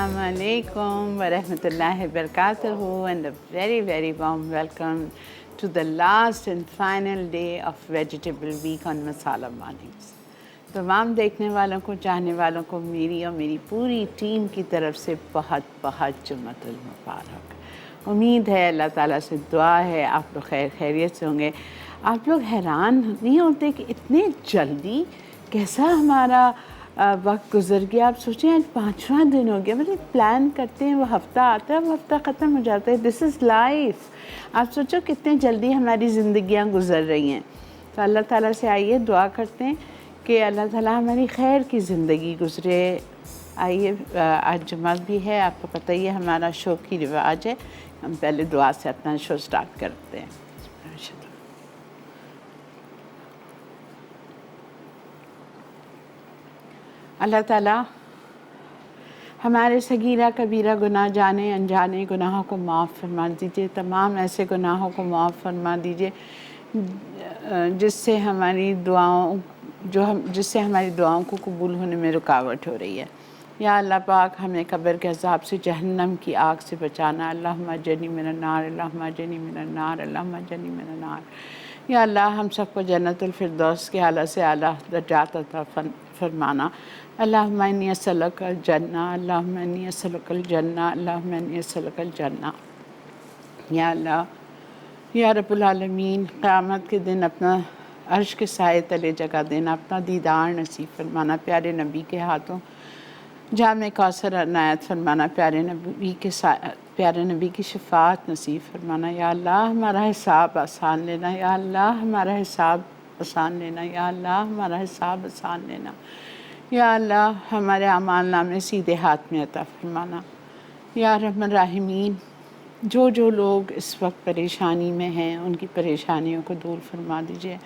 Assalamu alaikum wa rahmatullahi wa barakatuhu, and a very, very warm welcome to the last and final day of Vegetable Week on Masala Mornings. तमाम देखने वालों को, चाहने वालों को मेरी और मेरी पूरी टीम की तरफ से बहुत बहुत जुम्मतुल मुबारक। उम्मीद है, अल्लाह ताला से दुआ है, आप लोग खैर खैरियत से होंगे। आप लोग हैरान नहीं होते कि इतने जल्दी कैसा हमारा वक्त गुजर गया। आप सोचें आज 5वां दिन हो गया। मतलब प्लान करते हैं, वो हफ़्ता आता है, वो हफ़्ता ख़त्म हो जाता है। This is life. आप सोचो कितने जल्दी हमारी ज़िंदगियां गुजर रही हैं। तो अल्लाह ताला से आइए दुआ करते हैं कि अल्लाह ताला हमारी खैर की ज़िंदगी गुजरे। आइए, आज जुम्मा भी है, आपको पता ही है हमारा शो की रिवाज है। हम पहले दुआ से अपना शो स्टार्ट करते हैं। अल्लाह ताला हमारे सगीरा कबीरा गुनाह, जाने अनजाने गुनाहों को माफ़ फरमा दीजिए। तमाम ऐसे गुनाहों को माफ़ फरमा दीजिए जिससे हमारी दुआओं को कबूल होने में रुकावट हो रही है। या अल्लाह पाक हमें कब्र के अज़ाब से, जहन्नम की आग से बचाना। अल्लाहुम्मा अज्जिरनी मिनन नार, अल्लाहुम्मा अज्जिरनी मिनन नार, अल्लाहुम्मा अज्जिरनी मिनन नार। या अल्लाह हम सबको जन्नतुल फिरदौस के आला से आला दर्जात अता फरमाना। अल्लाहुम्मा इन्नी अस्अलुकल जन्ना, अल्लाहुम्मा इन्नी अस्अलुकल जन्ना, अल्लाहुम्मा इन्नी अस्अलुकल जन्ना। या अल्लाह, या रब्बुल आलमीन, क़यामत के दिन अपना अर्श के साए तले जगह देना, अपना दीदार नसीब फरमाना। प्यारे नबी के हाथों जामे कौसर अनायत फरमाना। प्यारे नबी की शफ़ाअत नसीब फरमाना। या अल्लाह हमारा हिसाब आसान लेना। या अल्लाह हमारा हिसाब आसान लेना। या अल्लाह हमारा हिसाब आसान लेना। या अल्लाह हमारे अमाल नामे सीधे हाथ में अता फरमाना। या रहमान राहिमीन, जो लोग इस वक्त परेशानी में हैं उनकी परेशानियों को दूर फरमा दीजिए।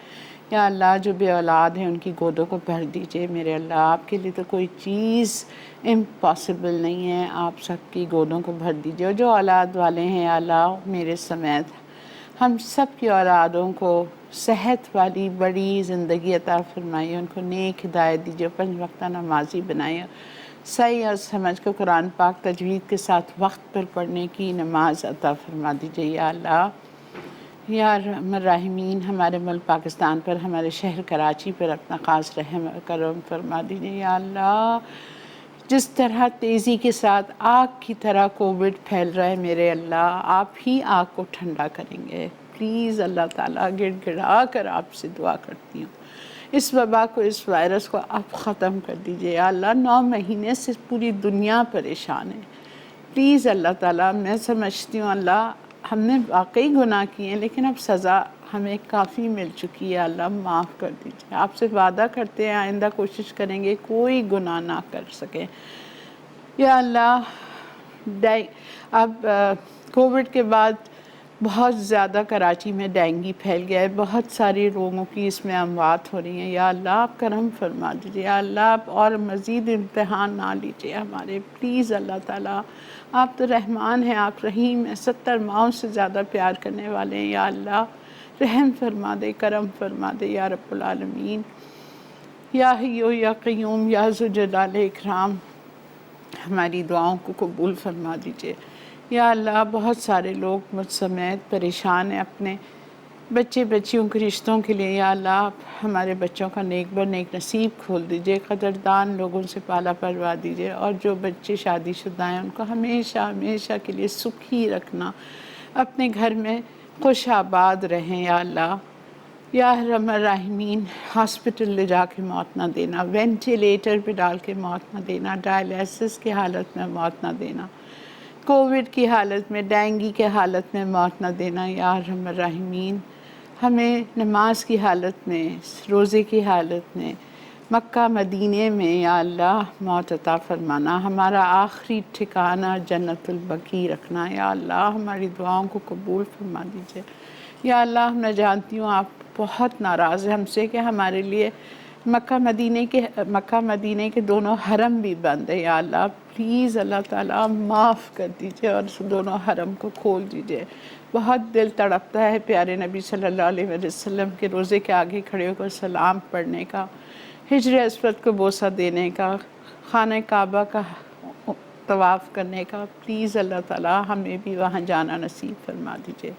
या अल्लाह जो बे औलाद हैं उनकी गोदों को भर दीजिए। मेरे अल्लाह, आपके लिए तो कोई चीज़ इम्पॉसिबल नहीं है, आप सबकी गोदों को भर दीजिए। और जो औलाद वाले हैं, अल्लाह मेरे समेत हम सब की औलादों को सेहत वाली बड़ी ज़िंदगी अता फरमाइए, उनको नेक हिदायत दीजिए, 5 वक्ता नमाजी बनाइए, सही और समझ को कुरान पाक तजवीद के साथ वक्त पर पढ़ने की नमाज अता फरमा दीजिए। या अल्लाह, या रहमान राहिमीन, हमारे मुल्क पाकिस्तान पर, हमारे शहर कराची पर अपना ख़ास रहम करम फरमा दीजिए। या अल्लाह, जिस तरह तेज़ी के साथ आग की तरह कोविड फैल रहा है, मेरे अल्लाह आप ही आग को ठंडा करेंगे। प्लीज़ अल्लाह ताला, गिड़गिड़ा कर आपसे दुआ करती हूँ, इस वबा को, इस वायरस को आप ख़त्म कर दीजिए। या अल्लाह, 9 महीने से पूरी दुनिया परेशान है। प्लीज़ अल्लाह ताला, मैं समझती हूँ अल्लाह हमने वाकई गुनाह किए हैं, लेकिन अब सज़ा हमें काफ़ी मिल चुकी है। अल्लाह माफ़ कर दीजिए। आपसे वादा करते हैं आइंदा कोशिश करेंगे कोई गुनाह ना कर सके। या अल्लाह, अब कोविड के बाद बहुत ज़्यादा कराची में डेंगू फैल गया है, बहुत सारी लोगों की इसमें अमवात हो रही हैं। या अल्लाह आप करम फरमा दीजिए। या अल्लाह आप और मज़ीद इम्तहान ना लीजिए हमारे, प्लीज़ अल्लाह ताला, आप तो रहमान हैं, आप रहीम हैं, 70 माओं से ज़्यादा प्यार करने वाले हैं। या अल्लाह रहम फरमा दे, करम फरमा दे या रब्बुल आलमीन। या हय्यू या क़य्यूम या ज़ुल जलाल इकराम, हमारी दुआओं को कबूल फरमा दीजिए। या अल्लाह, बहुत सारे लोग मुझ समेत परेशान हैं अपने बच्चियों के रिश्तों के लिए। या अल्लाह आप हमारे बच्चों का नेक नसीब खोल दीजिए, क़दरदान लोगों से पाला परवा दीजिए। और जो बच्चे शादीशुदा हैं उनको हमेशा हमेशा के लिए सुखी रखना, अपने घर में खुश आबाद रहें। या अल्लाह, या रहमान राहिमीन, हॉस्पिटल ले जाके मौत ना देना, वेंटिलेटर पे डाल के मौत ना देना, डायलिसिस की हालत में मौत ना देना, कोविड की हालत में, डेंगू के हालत में मौत ना देना। या रहमान राहिमीन, हमें नमाज की हालत में, रोज़े की हालत में, मक्का मदीने में या अल्लाह मौत अता फरमाना। हमारा आखिरी ठिकाना जन्नतुल बकी रखना। या अल्लाह हमारी दुआओं को कबूल फरमा दीजिए। या अल्लाह, मैं जानती हूँ आप बहुत नाराज़ हैं हमसे कि हमारे लिए मक्का मदीने के दोनों हरम भी बंद है। या अल्लाह प्लीज़ अल्लाह ताला माफ़ कर दीजिए और दोनों हरम को खोल दीजिए। बहुत दिल तड़पता है प्यारे नबी सल्लल्लाहु अलैहि वसल्लम के रोज़े के आगे खड़े होकर सलाम पढ़ने का, हिज्र अस्वद को बोसा देने का, खाने काबा का तवाफ़ करने का, प्लीज़ अल्लाह ताला हमें भी वहाँ जाना नसीब फरमा दीजिए।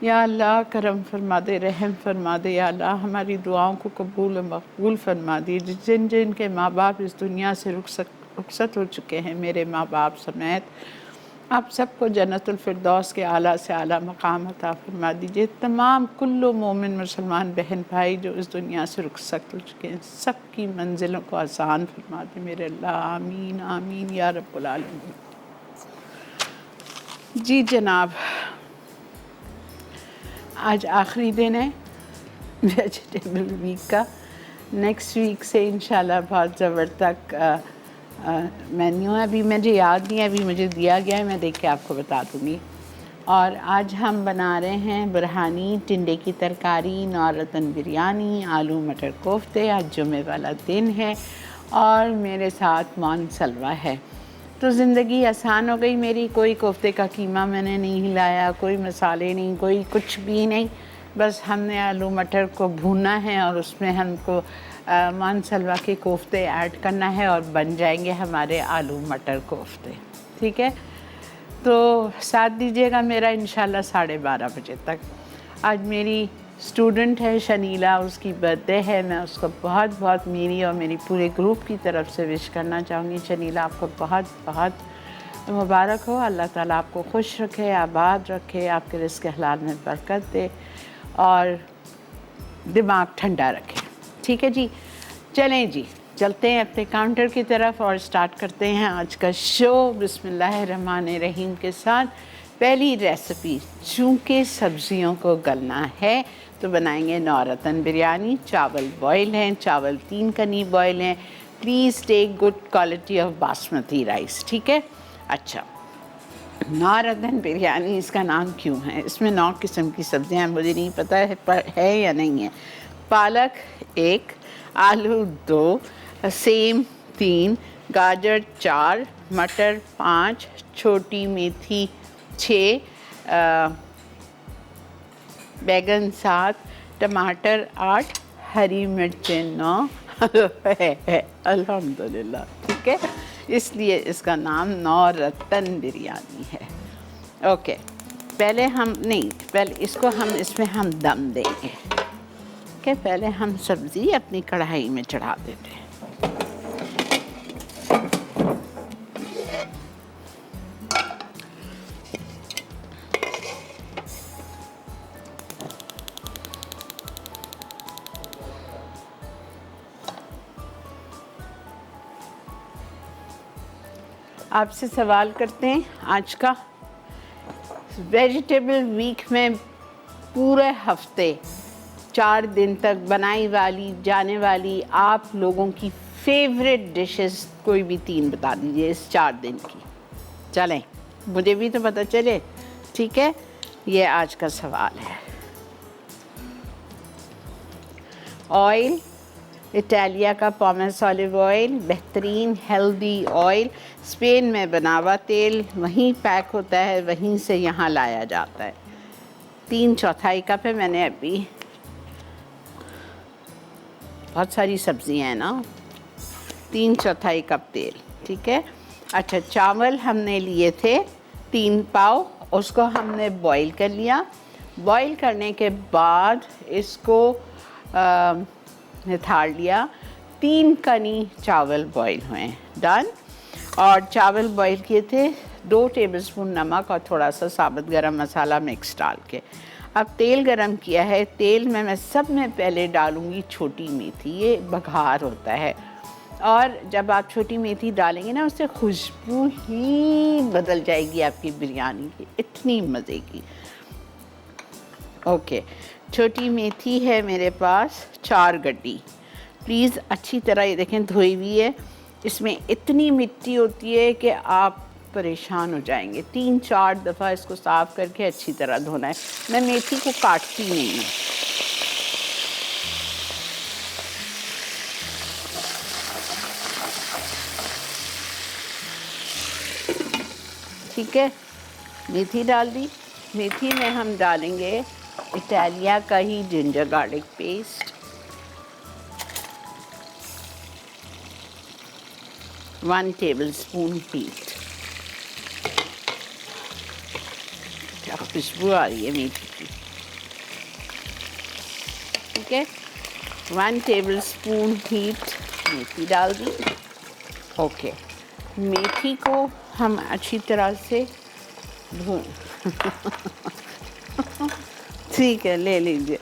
या अल्लाह करम फरमा दे, रहम फरमा दे। या अल्लाह हमारी दुआओं को कबूल व मकबूल फरमा दीजिए। जिन जिन के माँ बाप इस दुनिया से रुखसत हो चुके हैं, मेरे माँ बाप समेत, आप सबको जन्नतुल फिरदौस के आला से आला मकाम अता फरमा दीजिए। तमाम कुल्लो मोमिन मुसलमान बहन भाई जो इस दुनिया से रुखसत हो चुके हैं, सब की मंजिलों को आसान फरमा दे मेरे अल्लाह। आमीन आमीन या रब्बुल आलमीन। जी जनाब, आज आखिरी दिन है वेजिटेबल वीक का। नेक्स्ट वीक से इंशाल्लाह बहुत ज़बरदस्त मेन्यू है। अभी मुझे याद नहीं है, अभी मुझे दिया गया है, मैं देख के आपको बता दूँगी। और आज हम बना रहे हैं बुरहानी टिंडे की तरकारी, नौरतन बिरयानी, आलू मटर कोफ्ते। आज जुमे वाला दिन है और मेरे साथ मौन सलवा है, तो ज़िंदगी आसान हो गई मेरी। कोई कोफ्ते का कीमा मैंने नहीं हिलाया, कोई मसाले नहीं, कोई कुछ भी नहीं। बस हमने आलू मटर को भूनना है और उसमें हमको मान सलवा के कोफ्ते ऐड करना है और बन जाएंगे हमारे आलू मटर कोफ्ते। ठीक है, तो साथ दीजिएगा मेरा इंशाल्लाह 12:30 बजे तक। आज मेरी स्टूडेंट है शनीला, उसकी बर्थडे है। मैं उसको बहुत बहुत मेरी और मेरी पूरे ग्रुप की तरफ से विश करना चाहूँगी। शनीला, आपको बहुत बहुत मुबारक हो। अल्लाह ताला आपको खुश रखे, आबाद रखे, आपके रिज़्क़ हलाल में बरकत दे और दिमाग ठंडा रखे। ठीक है जी, चलें जी, चलते हैं अपने काउंटर की तरफ और स्टार्ट करते हैं आज का शो बिस्मिल्लाहिर्रहमानिर्रहीम के साथ। पहली रेसिपी, चूँकि सब्जियों को गलना है तो बनाएंगे नौरतन बिरयानी। चावल बॉयल हैं, चावल 3 कनी बॉयल हैं। Please take good quality of basmati rice. ठीक है, अच्छा, नौरतन बिरयानी इसका नाम क्यों है? इसमें 9 किस्म की सब्जियां हैं, मुझे नहीं पता है पर है या नहीं है। पालक 1, आलू 2, सेम 3, गाजर 4, मटर 5, छोटी मेथी 6, बैगन 7, टमाटर 8, हरी मिर्चें 9 है अल्हम्दुलिल्लाह। ठीक है, इसलिए इसका नाम नौरतन बिरयानी है। ओके, पहले इसको हम इसमें हम दम देंगे। ओके, पहले हम सब्ज़ी अपनी कढ़ाई में चढ़ा देते हैं। आपसे सवाल करते हैं आज का। वेजिटेबल वीक में पूरे हफ्ते 4 दिन तक बनाई वाली जाने वाली आप लोगों की फेवरेट डिशेस कोई भी 3 बता दीजिए इस 4 दिन की। चलें, मुझे भी तो पता चले। ठीक है, ये आज का सवाल है। ऑयल, इटालिया का पॉमेस ऑलिव ऑयल, बेहतरीन हेल्दी ऑयल। स्पेन में बना हुआ तेल, वहीं पैक होता है, वहीं से यहाँ लाया जाता है। 3/4 कप है। मैंने अभी बहुत सारी सब्जियाँ हैं ना, 3/4 कप तेल। ठीक है, अच्छा, चावल हमने लिए थे 3 पाव, उसको हमने बॉईल कर लिया। बॉईल करने के बाद इसको निथाड़ लिया। 3 कनी चावल बॉईल हुए हैं, डन। और चावल बॉईल किए थे 2 टेबलस्पून नमक और थोड़ा सा साबुत गरम मसाला मिक्स डाल के। अब तेल गरम किया है, तेल में मैं सब में पहले डालूँगी छोटी मेथी, ये बघार होता है। और जब आप छोटी मेथी डालेंगे ना, उससे खुशबू ही बदल जाएगी आपकी बिरयानी की, इतनी मज़े की। ओके, छोटी मेथी है मेरे पास 4 गड्डी। प्लीज़ अच्छी तरह ये देखें, धोई हुई है। इसमें इतनी मिट्टी होती है कि आप परेशान हो जाएंगे। 3-4 दफ़ा इसको साफ़ करके अच्छी तरह धोना है। मैं मेथी को काटती नहीं हूँ। ठीक है, मेथी डाल दी। मेथी में हम डालेंगे इटालिया का ही ginger garlic paste, 1 tablespoon heat. क्या खुशबू आ रही है मेथी की। ठीक है, 1 टेबलस्पून हीट मेथी डाल दी। ओके, मेथी को हम अच्छी तरह से भून ठीक है, ले लीजिए।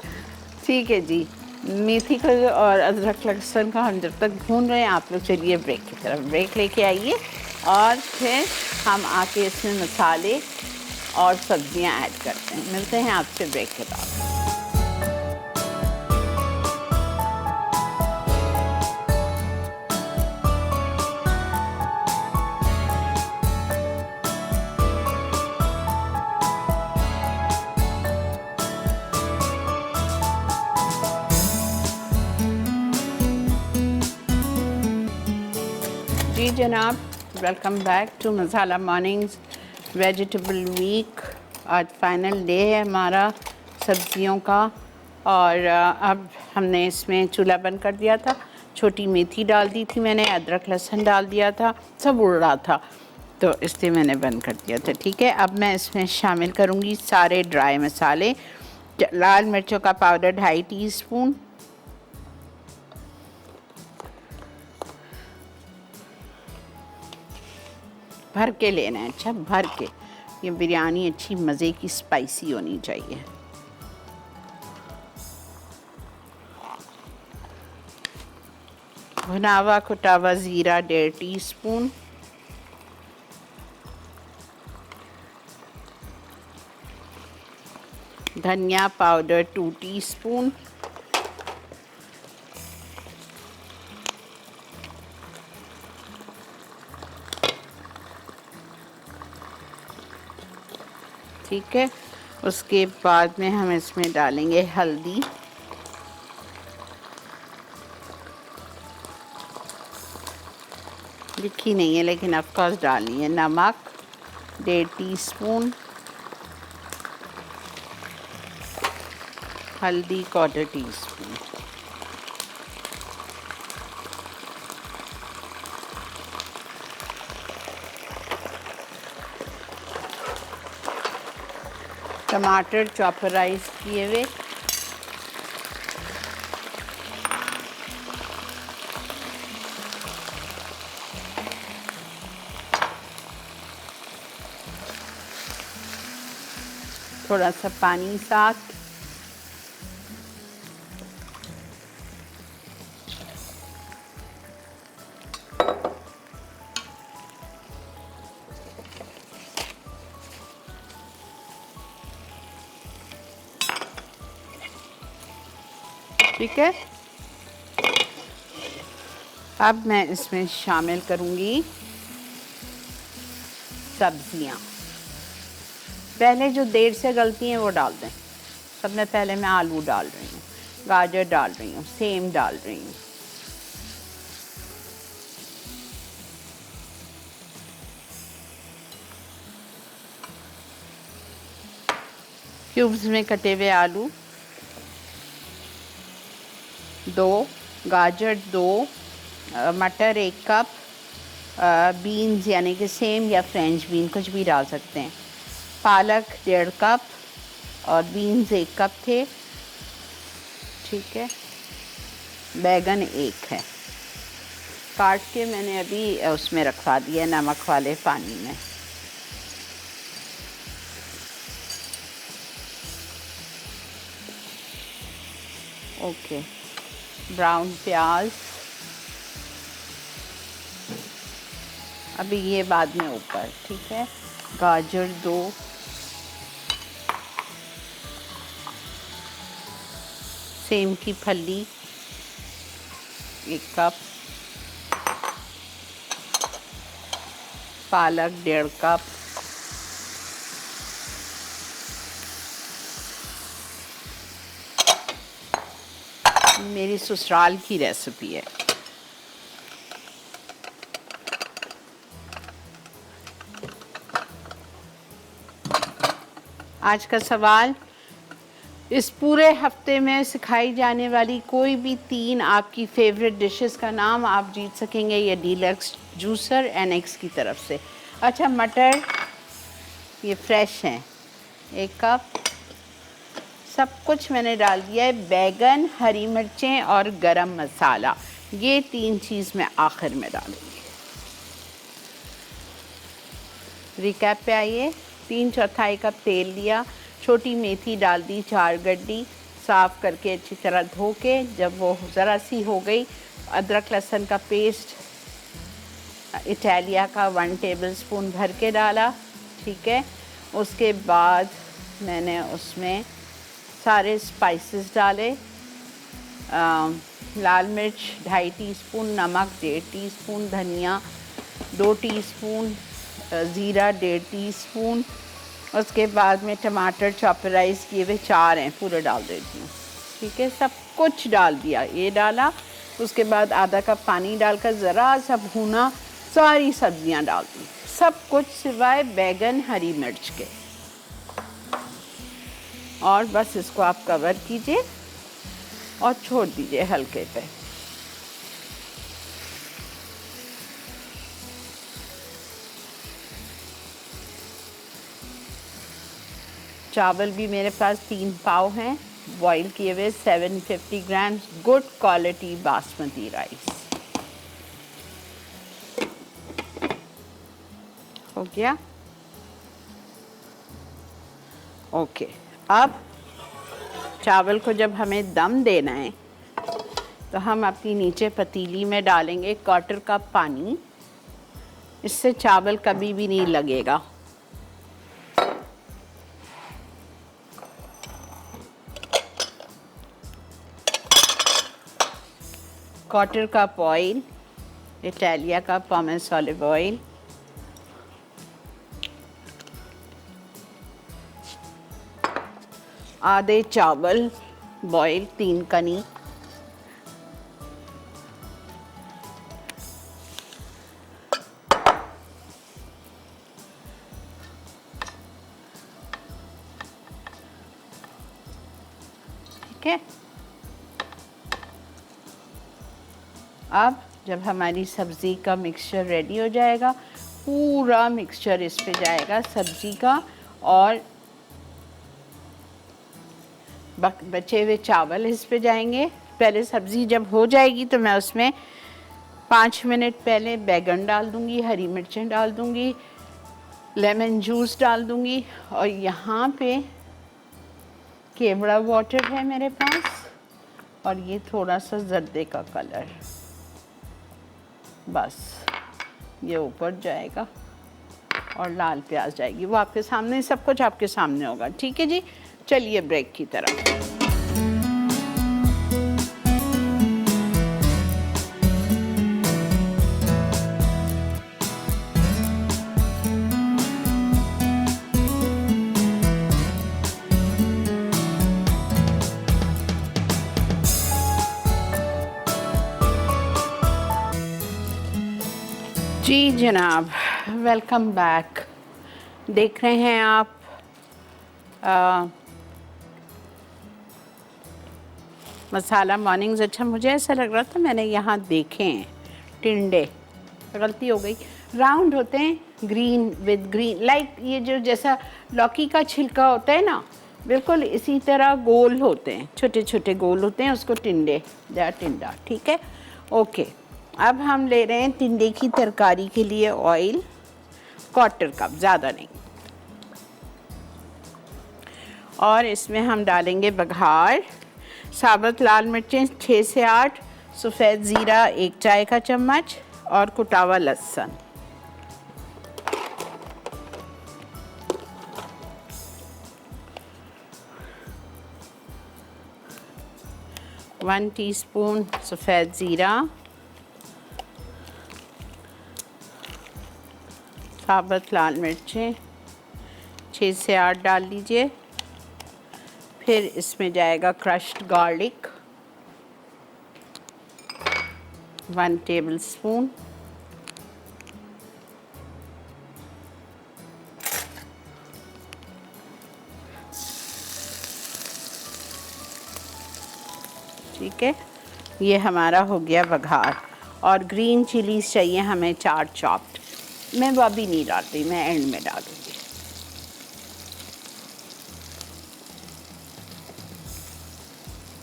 ठीक है जी, मेथी को और अदरक लहसुन का हम जब तक भून रहे हैं, आप लोग चलिए ब्रेक की तरफ। ब्रेक लेके आइए और फिर हम आके इसमें मसाले और सब्जियां ऐड करते हैं। मिलते हैं आपसे ब्रेक के बाद। जी जनाब, welcome back to Masala mornings vegetable week. आज फाइनल डे है हमारा सब्जियों का, और अब हमने इसमें चूल्हा बंद कर दिया था। छोटी मेथी डाल दी थी मैंने, अदरक लहसुन डाल दिया था, सब उड़ रहा था तो इसलिए मैंने बंद कर दिया था। ठीक है, अब मैं इसमें शामिल करूँगी सारे ड्राई मसाले। लाल मिर्चों का पाउडर 2.5 टीस्पून, भर के लेना है। अच्छा, भर के, ये बिरयानी अच्छी मज़े की स्पाइसी होनी चाहिए। भुनावा कुटावा ज़ीरा 1.5 टीस्पून, धनिया पाउडर 2 टीस्पून, ठीक है। उसके बाद में हम इसमें डालेंगे हल्दी, लिखी नहीं है लेकिन ऑफ कोर्स डालनी है। नमक 1.5 टीस्पून, हल्दी 1/4 टीस्पून, टमाटर चॉपराइज किए हुए, थोड़ा सा पानी साथ, ठीक है। अब मैं इसमें शामिल करूंगी सब्जियां। पहले जो देर से गलती हैं वो डाल दें। सब में पहले मैं आलू डाल रही हूँ, गाजर डाल रही हूँ, सेम डाल रही हूँ। क्यूब्स में कटे हुए आलू 2, गाजर 2, मटर 1 कप, बीन्स यानी कि सेम या फ्रेंच बीन कुछ भी डाल सकते हैं, पालक 1.5 कप और बीन्स 1 कप थे, ठीक है। बैगन 1 है, काट के मैंने अभी उसमें रखवा दिया नमक वाले पानी में। ओके, ब्राउन प्याज अभी ये बाद में ऊपर, ठीक है। गाजर 2, सेम की फली 1 कप, पालक 1.5 कप, मेरी ससुराल की रेसिपी है। आज का सवाल, इस पूरे हफ्ते में सिखाई जाने वाली कोई भी 3 आपकी फेवरेट डिशेस का नाम आप जीत सकेंगे ये डीलक्स जूसर एनएक्स की तरफ से। अच्छा, मटर ये फ्रेश हैं, 1 कप। सब कुछ मैंने डाल दिया है, बैगन, हरी मिर्चें और गरम मसाला, ये 3 चीज़ मैं आखिर में डालूँगी। रिकैप पे आइए। 3/4 कप तेल लिया, छोटी मेथी डाल दी 4 गड्डी, साफ़ करके अच्छी तरह धो के, जब वो ज़रा सी हो गई, अदरक लहसुन का पेस्ट इटालिया का 1 टेबलस्पून भर के डाला, ठीक है। उसके बाद मैंने उसमें सारे स्पाइसेस डाले, लाल मिर्च 2.5 टीस्पून, नमक 1.5 टीस्पून, धनिया 2 टीस्पून, ज़ीरा 1.5 टीस्पून। उसके बाद में टमाटर चॉपराइज किए हुए 4 हैं, पूरे डाल देती हूँ, ठीक है। सब कुछ डाल दिया, ये डाला। उसके बाद आधा कप पानी डालकर ज़रा सा भूना, सारी सब्जियाँ डाल दी, सब कुछ सिवाय बैगन हरी मिर्च के, और बस इसको आप कवर कीजिए और छोड़ दीजिए हल्के पे। चावल भी मेरे पास 3 पाव हैं, बॉईल किए हुए, 750 ग्राम, गुड क्वालिटी बासमती राइस। हो गया, ओके। अब चावल को जब हमें दम देना है तो हम अपनी नीचे पतीली में डालेंगे 1/4 कप पानी, इससे चावल कभी भी नहीं लगेगा। क्वार्टर कप ऑयल, इटालिया का पॉमेस ऑलिव ऑयल, आधे चावल बॉयल 3 कनी, ठीक है। अब जब हमारी सब्ज़ी का मिक्सचर रेडी हो जाएगा, पूरा मिक्सचर इस पे जाएगा सब्ज़ी का, और बचे हुए चावल इस पे जाएंगे। पहले सब्ज़ी जब हो जाएगी तो मैं उसमें 5 मिनट पहले बैगन डाल दूंगी, हरी मिर्चें डाल दूंगी, लेमन जूस डाल दूंगी, और यहाँ पे केवड़ा वाटर है मेरे पास, और ये थोड़ा सा जर्दे का कलर, बस ये ऊपर जाएगा, और लाल प्याज जाएगी, वो आपके सामने, सब कुछ आपके सामने होगा, ठीक है जी। चलिए ब्रेक की तरफ। जी जनाब, वेलकम बैक। देख रहे हैं आप मसाला मॉर्निंग्स। अच्छा, मुझे ऐसा लग रहा था मैंने यहाँ देखे हैं टिंडे, गलती हो गई, राउंड होते हैं, ग्रीन विद ग्रीन, लाइक ये जो जैसा लौकी का छिलका होता है ना, बिल्कुल इसी तरह गोल होते हैं, छोटे छोटे गोल होते हैं, उसको टिंडे या टिंडा, ठीक है, ओके। अब हम ले रहे हैं टिंडे की तरकारी के लिए ऑयल, 1/4 कप, ज़्यादा नहीं, और इसमें हम डालेंगे बघार, साबुत लाल मिर्चें 6 से 8, सफ़ेद ज़ीरा 1 चाय का चम्मच, और कुटा हुआ लहसुन। वन टीस्पून सफ़ेद ज़ीरा, साबुत लाल मिर्चें 6 से 8 डाल लीजिए। फिर इसमें जाएगा क्रश्ड गार्लिक 1 टेबलस्पून, ठीक है, ये हमारा हो गया बघार। और ग्रीन चिलीज चाहिए हमें 4 चॉप्ड। मैं वो अभी नहीं डालती, मैं एंड में डालूँगी।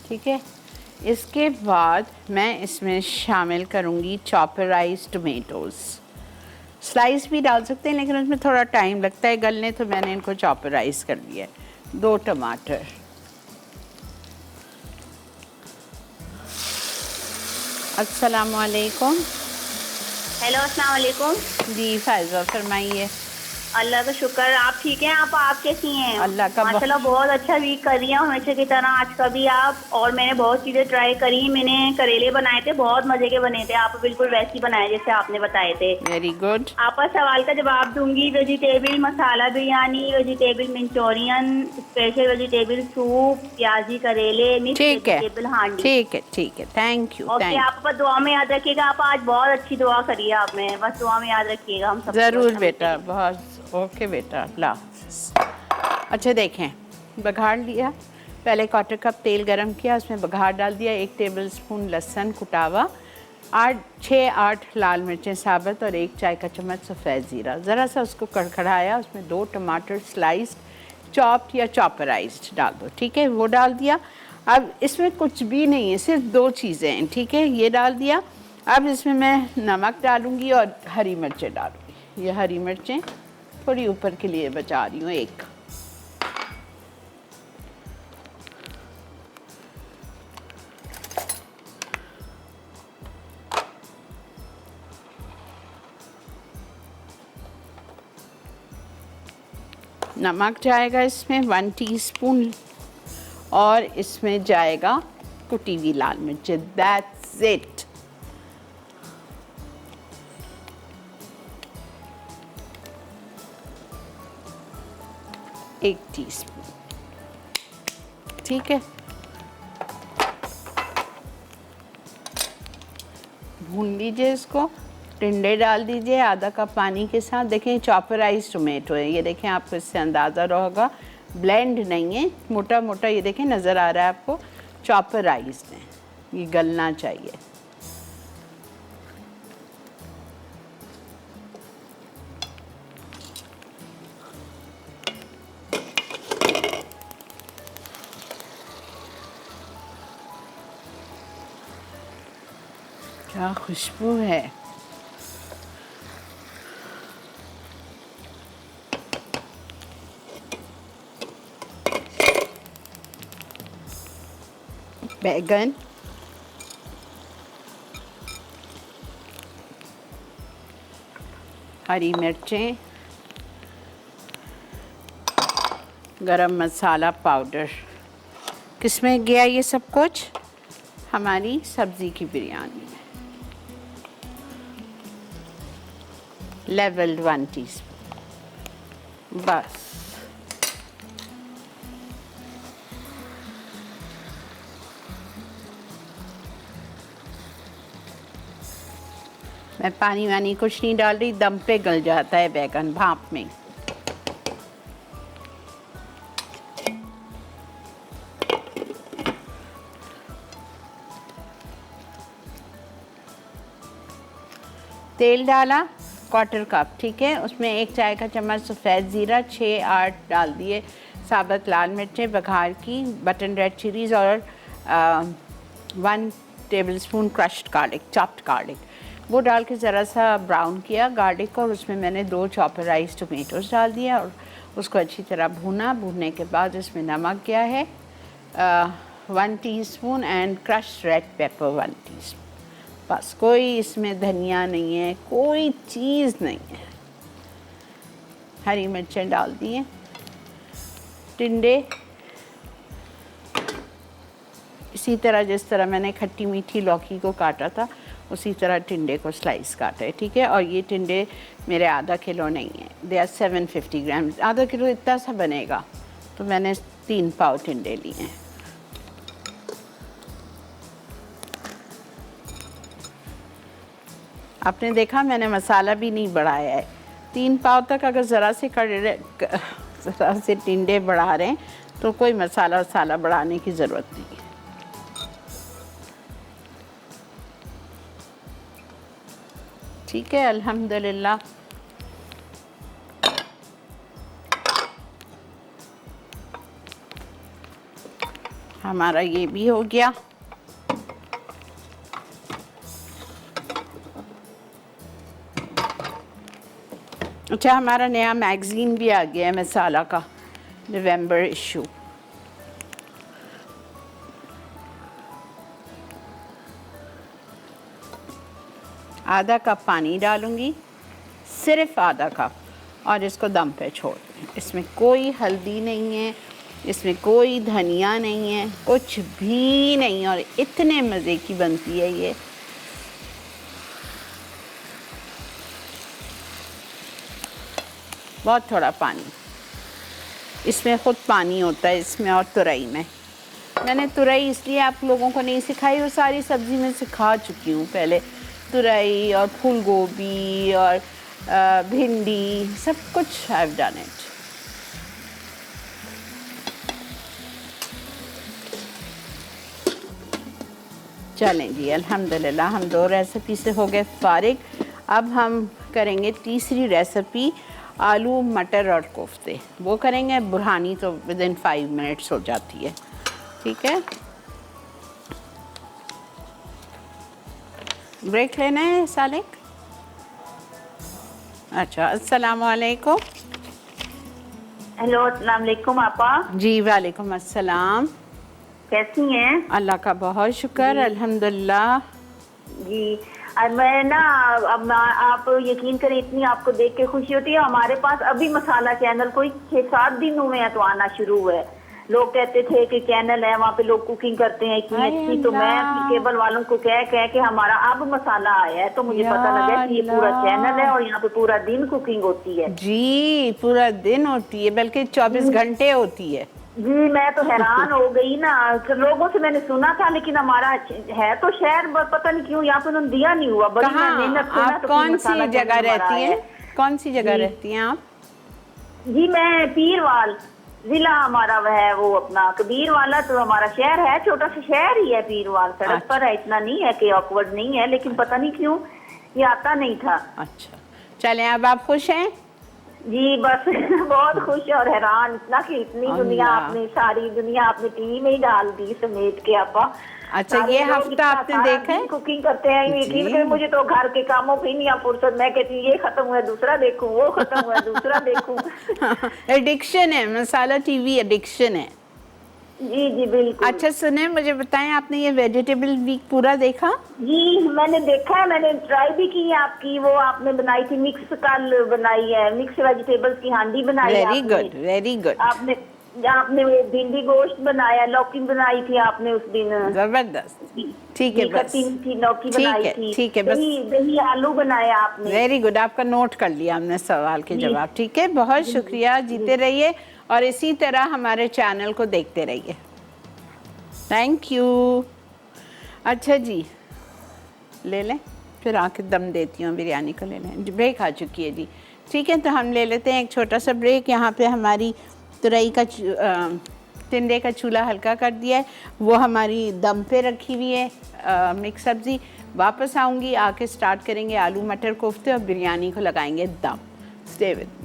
ठीक है, इसके बाद मैं इसमें शामिल करूँगी चॉपराइज टमेटोज़। स्लाइस भी डाल सकते हैं लेकिन उसमें थोड़ा टाइम लगता है गलने, तो मैंने इनको चॉपराइज कर दिया है। 2 टमाटर, अस्सलाम वालेकुम। हेलो, अस्सलाम वालेकुम। जी फायजा फरमाइए। अल्लाह का शुक्र। आप ठीक हैं? आप कैसी हैं? अल्लाह का माशाल्लाह बहुत अच्छा वीक कर रही हैं हमेशा की तरह, आज का भी आप। और मैंने बहुत चीज़ें ट्राई करी। मैंने करेले बनाए थे, बहुत मज़े के बने थे। आप बिल्कुल वैसे ही बनाए जैसे आपने बताए थे। Very good. आपका सवाल का जवाब दूंगी। Vegetable masala biryani, vegetable manchurian, special vegetable soup, प्याजी करेले, मिक्स ठीक है, वेजिटेबल हांडी। ठीक है, ठीक है, थैंक यू। ओके, आप बस दुआ में याद रखिएगा। आप आज बहुत अच्छी दुआ करिए आप में, बस दुआ में याद रखिएगा हम सब। ज़रूर बेटा, बहुत ओके बेटा, अल्लाह हाफ़िज़। अच्छा देखें, बघार लिया, पहले 1/4 कप तेल गरम किया, उसमें बघार डाल दिया, 1 टेबलस्पून लहसुन कुटावा, 6-8 लाल मिर्चें साबुत और 1 चाय का चम्मच सफ़ेद ज़ीरा। ज़रा सा उसको कड़कड़ाया, उसमें 2 टमाटर स्लाइस्ड चॉप्ड या चॉपराइज्ड डाल दो। ठीक है, वो डाल दिया। अब इसमें कुछ भी नहीं है, सिर्फ 2 चीज़ें हैं। ठीक है, ये डाल दिया। अब इसमें मैं नमक डालूँगी और हरी मिर्चें डालूँगी। ये हरी मिर्चें थोड़ी ऊपर के लिए बचा रही हूँ, 1। नमक जाएगा इसमें 1 टीस्पून और इसमें जाएगा कुटी हुई लाल मिर्च। That's it. एक टीस्पून। ठीक है, भून लीजिए इसको। टिंडे डाल दीजिए आधा कप पानी के साथ। देखें चॉपराइज टोमेटो है, ये देखें, आपको इससे अंदाज़ा होगा ब्लेंड नहीं है, मोटा मोटा, ये देखें नज़र आ रहा है आपको, चॉपराइज है, ये गलना चाहिए। क्या खुशबू है। बैगन, हरी मिर्चें, गरम मसाला पाउडर। किसमें गया ये सब कुछ? हमारी सब्ज़ी की बिरयानी में। लेवल्ड 1 टीस्पून बस। मैं पानी वानी कुछ नहीं डाल रही, दम पे गल जाता है बैगन भाप में। तेल डाला 1/4 कप। ठीक है, उसमें 1 चाय का चम्मच सफ़ेद ज़ीरा, 6-8 डाल दिए साबुत लाल मिर्चें बघार की, बटन रेड चिलीज़ और 1 tablespoon crushed garlic, chopped garlic, वो डाल के ज़रा सा ब्राउन किया गार्लिक को। और उसमें मैंने 2 चॉपराइज टमेटोज़ डाल दिया और उसको अच्छी तरह भूना। भूनने के बाद इसमें नमक गया है 1 teaspoon and crushed red pepper 1 teaspoon. बस, कोई इसमें धनिया नहीं है, कोई चीज़ नहीं है। हरी मिर्चें डाल दिए, टिंडे इसी तरह जिस तरह मैंने खट्टी मीठी लौकी को काटा था उसी तरह टिंडे को स्लाइस काटे। ठीक है, और ये टिंडे मेरे आधा किलो नहीं है, दे आर 750 ग्राम। आधा किलो इतना सा बनेगा तो मैंने 3 पाव टिंडे लिए हैं। आपने देखा मैंने मसाला भी नहीं बढ़ाया है। 3 पाव तक अगर ज़रा से टिंडे बढ़ा रहे हैं तो कोई मसाला वसाला बढ़ाने की ज़रूरत नहीं है। ठीक है, अल्हम्दुलिल्लाह। हमारा ये भी हो गया। अच्छा, हमारा नया मैगज़ीन भी आ गया है मसाला का, नवंबर इशू। आधा कप पानी डालूंगी, सिर्फ आधा कप, और इसको दम पे छोड़ दें। इसमें कोई हल्दी नहीं है, इसमें कोई धनिया नहीं है, कुछ भी नहीं, और इतने मज़े की बनती है ये। बहुत थोड़ा पानी, इसमें ख़ुद पानी होता है इसमें, और तुरई में। मैंने तुरई इसलिए आप लोगों को नहीं सिखाई, वो सारी सब्ज़ी में सिखा चुकी हूँ पहले। तुरई और फूल गोभी और भिंडी, सब कुछ आई हैव डन इट। चलें जी, अल्हम्दुलिल्लाह हम 2 रेसिपी से हो गए फारिग। अब हम करेंगे तीसरी रेसिपी, आलू मटर और कोफ्ते। वो करेंगे बुरहानी, तो विदिन 5 मिनट्स हो जाती है। ठीक है, ब्रेक लेना है सालिक? अच्छा, अस्सलाम वालेकुम। हेलो, अस्सलाम वालेकुम आपा। जी वालेकुम अस्सलाम। कैसी हैं? अल्लाह का बहुत शुक्र, अल्हम्दुलिल्लाह। जी, मैं ना, अब आप यकीन करें, इतनी आपको देख के खुशी होती है। हमारे पास अभी मसाला चैनल कोई 6-7 दिन हुए हैं तो आना शुरू हुआ है। लोग कहते थे कि चैनल है, वहाँ पे लोग कुकिंग करते हैं इतनी अच्छी, तो मैं अपनी केबल वालों को कह के हमारा अब मसाला आया है, तो मुझे पता लगा कि ये पूरा चैनल है और यहाँ पे पूरा दिन कुकिंग होती है। जी, पूरा दिन होती है, बल्कि 24 घंटे होती है। जी, मैं तो हैरान हो गई ना। लोगों से मैंने सुना था, लेकिन हमारा है तो शहर, पता नहीं क्यों यहाँ पे उन्होंने दिया नहीं हुआ। बड़ी मेहनत से। आप कौन सी जगह रहती हैं? कौन सी जगह रहती हैं आप? जी, मैं पीरवाल, जिला हमारा वह है वो अपना कबीर वाला, तो हमारा शहर है, छोटा सा शहर ही है पीरवाल। सड़क पर है, इतना नहीं है कि ऑकवर्ड नहीं है, लेकिन पता नहीं क्यों ये आता नहीं था। अच्छा, चलें, अब आप खुश हैं? जी, बस बहुत खुश और हैरान, इतना कि इतनी दुनिया आपने, सारी दुनिया आपने टीवी में ही डाल दी समेट के आपा। अच्छा, ये हफ्ता आपने देखा है? कुकिंग करते हैं, यकीन करें मुझे तो घर के कामों की नहीं फुर्सत। मैं कहती हूँ ये खत्म हुआ दूसरा देखूं, वो खत्म हुआ दूसरा देखूं। एडिक्शन है, मसाला टीवी एडिक्शन है। जी जी बिल्कुल। अच्छा सुने, मुझे बताएं, आपने ये वेजिटेबल वीक पूरा देखा? जी, मैंने देखा है, मैंने ट्राई भी की है आपकी, वो आपने बनाई थी मिक्स, कल बनाई है मिक्स वेजिटेबल्स की हांडी बनाई है। Very good, very good. आपने भिंडी गोश्त बनाया, लौकी बनाई थी आपने उस दिन, जबरदस्त। ठीक है, बस लौकी बनाई थी। ठीक है, बस दही आलू बनाया आपने। वेरी गुड, आपका नोट कर लिया हमने सवाल के जवाब। ठीक है, बहुत शुक्रिया, जीते रहिए और इसी तरह हमारे चैनल को देखते रहिए। Thank you. अच्छा जी, ले लें, फिर आके दम देती हूँ बिरयानी को। ले लें, ब्रेक आ चुकी है जी। ठीक है, तो हम ले लेते हैं एक छोटा सा ब्रेक। यहाँ पे हमारी तुरई का टिंडे का चूल्हा हल्का कर दिया है, वो हमारी दम पे रखी हुई है मिक्स सब्ज़ी। वापस आऊँगी, आके स्टार्ट करेंगे आलू मटर कोफ्ते और बिरयानी को लगाएंगे दम। Stay with.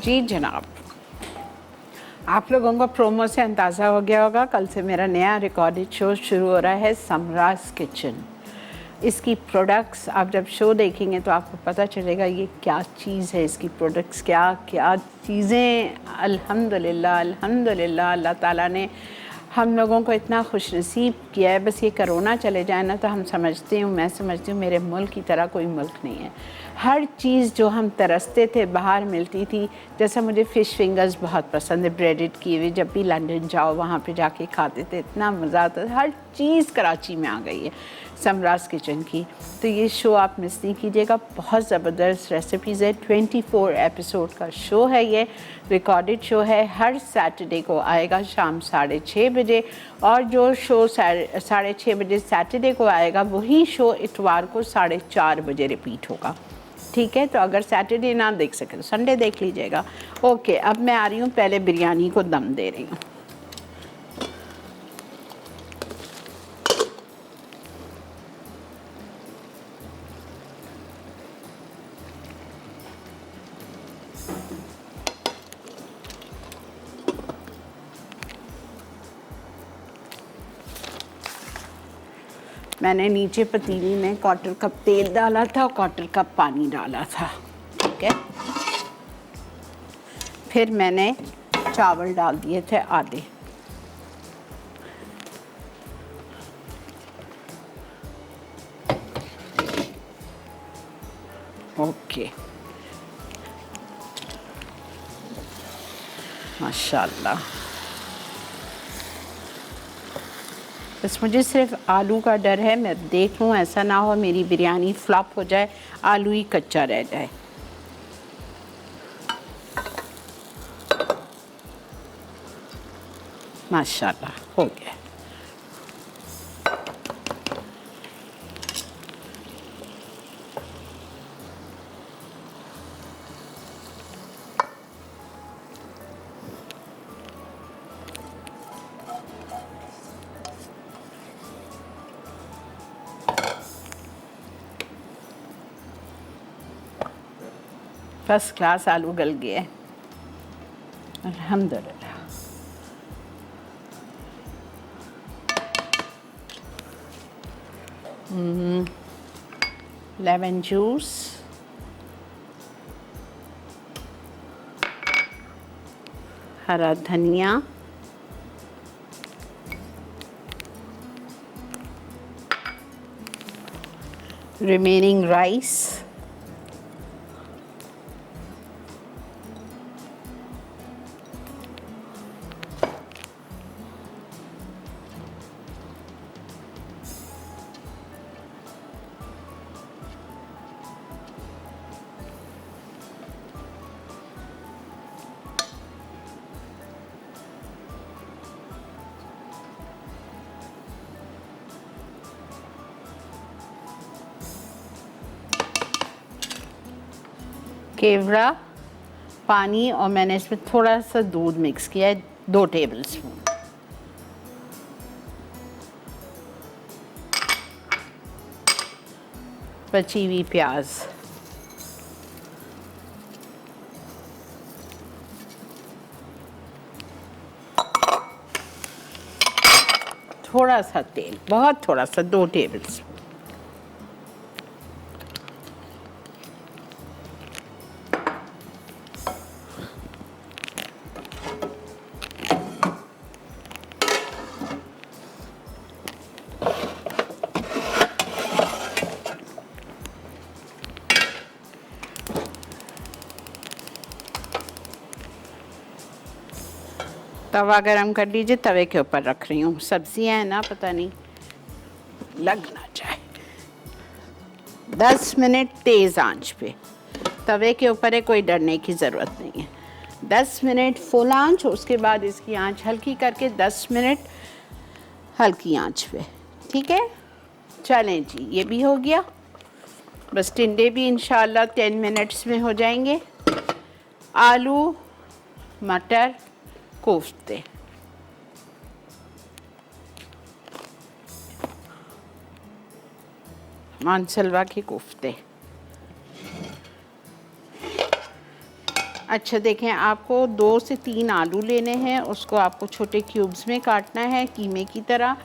जी जनाब, आप लोगों को प्रोमो से अंदाज़ा हो गया होगा, कल से मेरा नया रिकॉर्डेड शो शुरू हो रहा है, समराज किचन। इसकी प्रोडक्ट्स आप जब शो देखेंगे तो आपको पता चलेगा ये क्या चीज़ है, इसकी प्रोडक्ट्स क्या क्या चीज़ें। अल्हम्दुलिल्लाह, अल्हम्दुलिल्लाह, अल्लाह ताला ने हम लोगों को इतना खुश नसीब किया है। बस ये कोरोना चले जाए ना, तो हम समझती हूँ, मैं समझती हूँ मेरे मुल्क की तरह कोई मुल्क नहीं है। हर चीज़ जो हम तरसते थे बाहर मिलती थी। जैसा मुझे फ़िश फिंगर्स बहुत पसंद है, ब्रेडेड किए हुए, जब भी लंदन जाओ वहाँ पे जाके खाते थे, इतना मज़ा आता था। हर चीज़ कराची में आ गई है, समराज किचन की। तो ये शो आप मिस नहीं कीजिएगा, बहुत ज़बरदस्त रेसिपीज़ है। 24 एपिसोड का शो है, ये रिकॉर्डेड शो है। हर सैटरडे को आएगा शाम 6:30 बजे, और जो शो 6:30 बजे सैटरडे को आएगा वही शो इतवार को 4:30 बजे रिपीट होगा। ठीक है, तो अगर सैटरडे ना देख सके तो संडे देख लीजिएगा। ओके, अब मैं आ रही हूँ, पहले बिरयानी को दम दे रही हूँ। मैंने नीचे पतीली में 1/4 कप तेल डाला था, 1/4 कप पानी डाला था। ठीक है, फिर मैंने चावल डाल दिए थे आधे। ओके, माशाल्लाह। बस मुझे सिर्फ आलू का डर है, मैं देख लूँ ऐसा ना हो मेरी बिरयानी फ्लॉप हो जाए, आलू ही कच्चा रह जाए। माशाल्लाह हो गया। फर्स्ट क्लास आलू गल गए, अल्हम्दुलिल्लाह। लेमन जूस, हरा धनिया, रिमेनिंग राइस, केवड़ा, पानी, और मैंने इसमें थोड़ा सा दूध मिक्स किया है, 2 टेबलस्पून। बची हुई प्याज, थोड़ा सा तेल, बहुत थोड़ा सा, 2 टेबलस्पून। तवा गरम कर लीजिए, तवे के ऊपर रख रही हूँ। सब्जियां हैं ना, पता नहीं लग ना जाए। 10 मिनट तेज़ आंच पे तवे के ऊपर है, कोई डरने की ज़रूरत नहीं है। 10 मिनट फुल आंच, उसके बाद इसकी आंच हल्की करके 10 मिनट हल्की आंच पे। ठीक है, चलें जी, ये भी हो गया। बस टिंडे भी इंशाल्लाह 10 मिनट्स में हो जाएंगे। आलू मटर कोफ्ते, मानसलवा के कोफ्ते। अच्छा देखें, आपको 2 से 3 आलू लेने हैं, उसको आपको छोटे क्यूब्स में काटना है कीमे की तरह,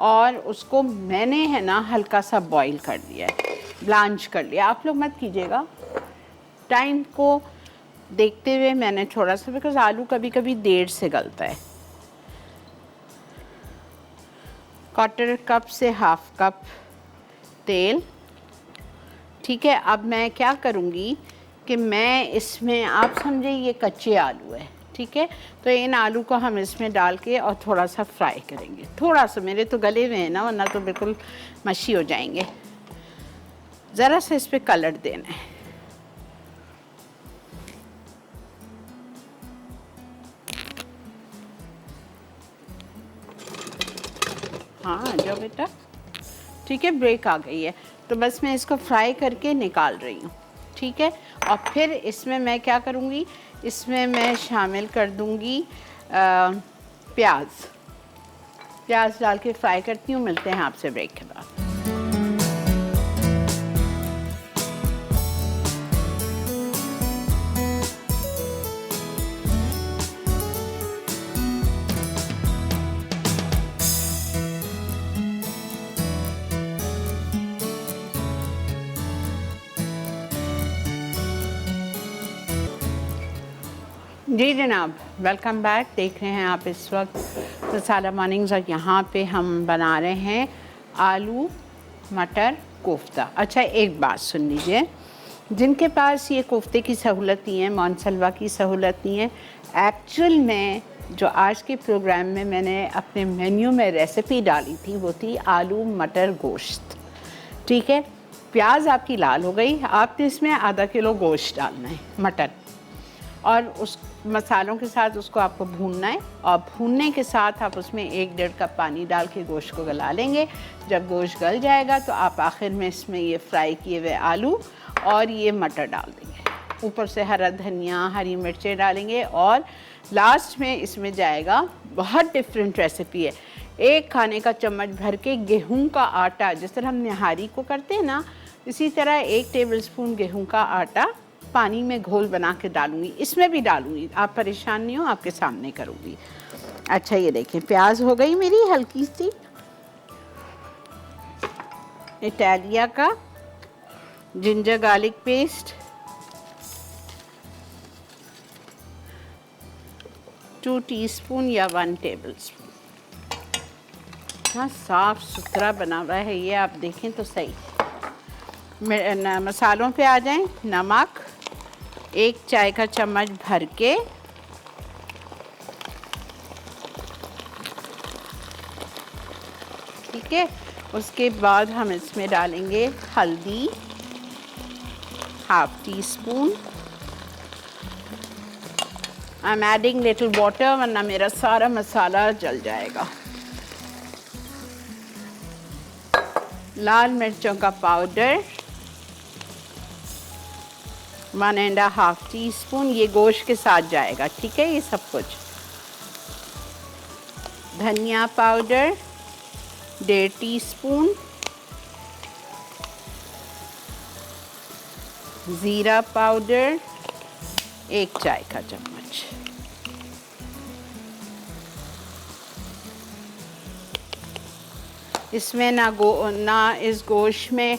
और उसको मैंने है ना हल्का सा बॉईल कर दिया है, ब्लांच कर लिया। आप लोग मत कीजिएगा, टाइम को देखते हुए मैंने थोड़ा सा, बिकॉज आलू कभी कभी देर से गलता है। 1/4 कप से 1/2 कप तेल। ठीक है, अब मैं क्या करूँगी कि मैं इसमें, आप समझे ये कच्चे आलू है, ठीक है। तो इन आलू को हम इसमें डाल के और थोड़ा सा फ्राई करेंगे, थोड़ा सा, मेरे तो गले हुए हैं ना, वरना तो बिल्कुल मशी हो जाएंगे। ज़रा सा इस पर कलर देना है। हाँ आ जाओ बेटा, ठीक है। ब्रेक आ गई है तो बस मैं इसको फ्राई करके निकाल रही हूँ, ठीक है। और फिर इसमें मैं क्या करूँगी, इसमें मैं शामिल कर दूँगी प्याज। प्याज डाल के फ्राई करती हूँ। मिलते हैं आपसे ब्रेक के बाद। जी जनाब, वेलकम बैक। देख रहे हैं आप इस वक्त मसाला मॉर्निंग्स और यहाँ पे हम बना रहे हैं आलू मटर कोफ्ता। अच्छा एक बात सुन लीजिए, जिनके पास ये कोफ्ते की सहूलत नहीं है, मौनसलवा की सहूलत नहीं है, एक्चुअल में जो आज के प्रोग्राम में मैंने अपने मेन्यू में रेसिपी डाली थी वो थी आलू मटर गोश्त, ठीक है। प्याज आपकी लाल हो गई, आपने इसमें आधा किलो गोश्त डालना है, मटन, और उस मसालों के साथ उसको आपको भूनना है। और भूनने के साथ आप उसमें 1-1.5 कप पानी डाल के गोश्त को गला लेंगे। जब गोश्त गल जाएगा तो आप आखिर में इसमें ये फ्राई किए हुए आलू और ये मटर डाल देंगे, ऊपर से हरा धनिया, हरी मिर्चें डालेंगे, और लास्ट में इसमें जाएगा, बहुत डिफरेंट रेसिपी है, 1 खाने का चम्मच भर के गेहूँ का आटा, जिस तरह हम निहारी को करते हैं ना, इसी तरह 1 टेबलस्पून गेहूँ का आटा पानी में घोल बना के डालूंगी, इसमें भी डालूंगी, आप परेशान नहीं हो, आपके सामने करूंगी। अच्छा ये देखिए प्याज हो गई मेरी हल्की सी, इटालिया का जिंजर गार्लिक पेस्ट 2 टीस्पून या 1 टेबलस्पून। हाँ साफ सुथरा बना हुआ है ये, आप देखें तो सही। मसालों पे आ जाएं। नमक 1 चाय का चम्मच भर के, ठीक है। उसके बाद हम इसमें डालेंगे हल्दी 1/2 teaspoon. I am adding little water वरना मेरा सारा मसाला जल जाएगा। लाल मिर्चों का पाउडर 1.5 टीस्पून, ये गोश्त के साथ जाएगा, ठीक है, ये सब कुछ। धनिया पाउडर 1.5 टीस्पून, ज़ीरा पाउडर 1 चाय का चम्मच, इसमें ना इस गोश्त में